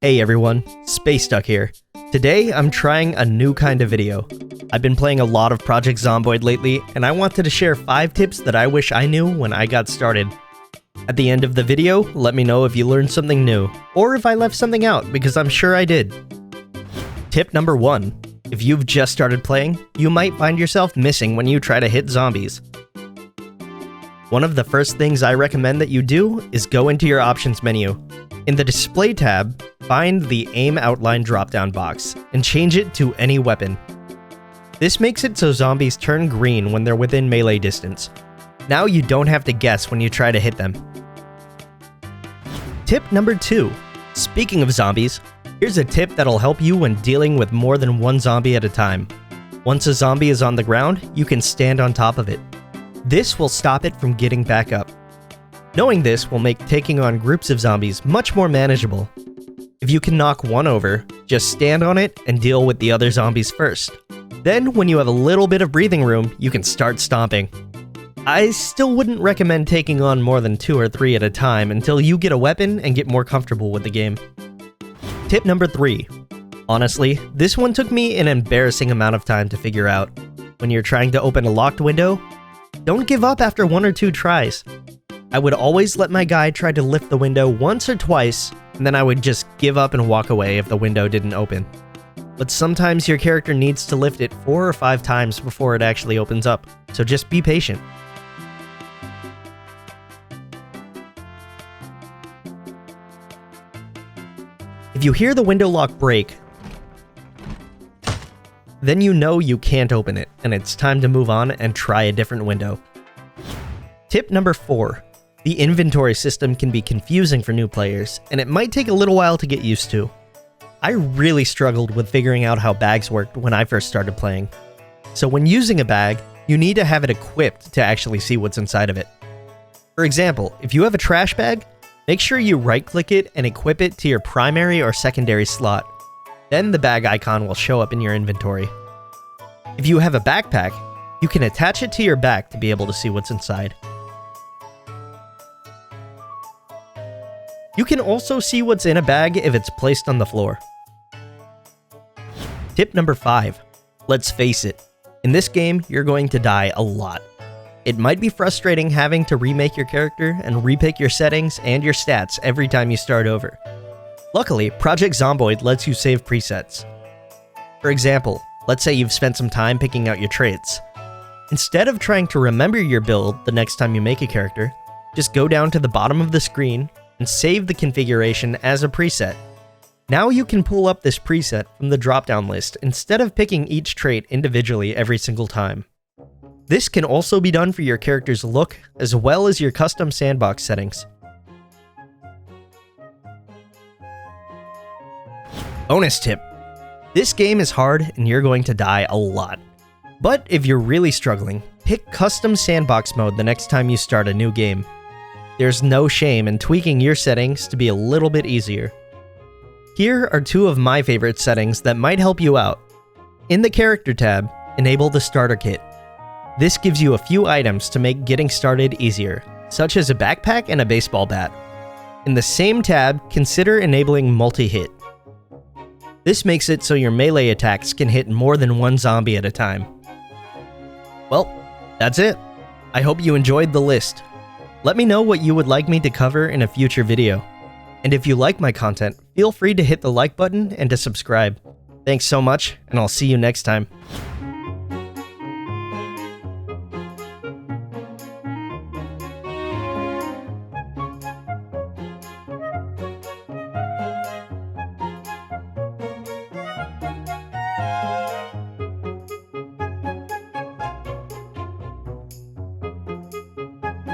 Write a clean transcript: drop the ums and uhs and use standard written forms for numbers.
Hey everyone, Space Duck here. Today I'm trying a new kind of video. I've been playing a lot of Project Zomboid lately, and I wanted to share 5 tips that I wish I knew when I got started. At the end of the video, let me know if you learned something new, or if I left something out, because I'm sure I did. Tip number 1. If you've just started playing, you might find yourself missing when you try to hit zombies. One of the first things I recommend that you do is go into your options menu. In the display tab, find the aim outline drop-down box and change it to any weapon. This makes it so zombies turn green when they're within melee distance. Now you don't have to guess when you try to hit them. Tip number 2. Speaking of zombies, here's a tip that'll help you when dealing with more than one zombie at a time. Once a zombie is on the ground, you can stand on top of it. This will stop it from getting back up. Knowing this will make taking on groups of zombies much more manageable. If you can knock one over, just stand on it and deal with the other zombies first. Then, when you have a little bit of breathing room, you can start stomping. I still wouldn't recommend taking on more than 2 or 3 at a time until you get a weapon and get more comfortable with the game. Tip number 3. Honestly, this one took me an embarrassing amount of time to figure out. When you're trying to open a locked window, don't give up after 1 or 2 tries. I would always let my guy try to lift the window once or twice, and then I would just give up and walk away if the window didn't open. But sometimes your character needs to lift it 4 or 5 times before it actually opens up, so just be patient. If you hear the window lock break, then you know you can't open it, and it's time to move on and try a different window. Tip number 4. The inventory system can be confusing for new players, and it might take a little while to get used to. I really struggled with figuring out how bags worked when I first started playing. So when using a bag, you need to have it equipped to actually see what's inside of it. For example, if you have a trash bag, make sure you right-click it and equip it to your primary or secondary slot. Then the bag icon will show up in your inventory. If you have a backpack, you can attach it to your back to be able to see what's inside. You can also see what's in a bag if it's placed on the floor. Tip number 5. Let's face it, in this game, you're going to die a lot. It might be frustrating having to remake your character and repick your settings and your stats every time you start over. Luckily, Project Zomboid lets you save presets. For example, let's say you've spent some time picking out your traits. Instead of trying to remember your build the next time you make a character, just go down to the bottom of the screen and save the configuration as a preset. Now you can pull up this preset from the drop-down list instead of picking each trait individually every single time. This can also be done for your character's look as well as your custom sandbox settings. Bonus tip. This game is hard and you're going to die a lot. But if you're really struggling, pick custom sandbox mode the next time you start a new game. There's no shame in tweaking your settings to be a little bit easier. Here are 2 of my favorite settings that might help you out. In the Character tab, enable the Starter Kit. This gives you a few items to make getting started easier, such as a backpack and a baseball bat. In the same tab, consider enabling Multi-Hit. This makes it so your melee attacks can hit more than one zombie at a time. Well, that's it. I hope you enjoyed the list. Let me know what you would like me to cover in a future video. And if you like my content, feel free to hit the like button and to subscribe. Thanks so much, and I'll see you next time.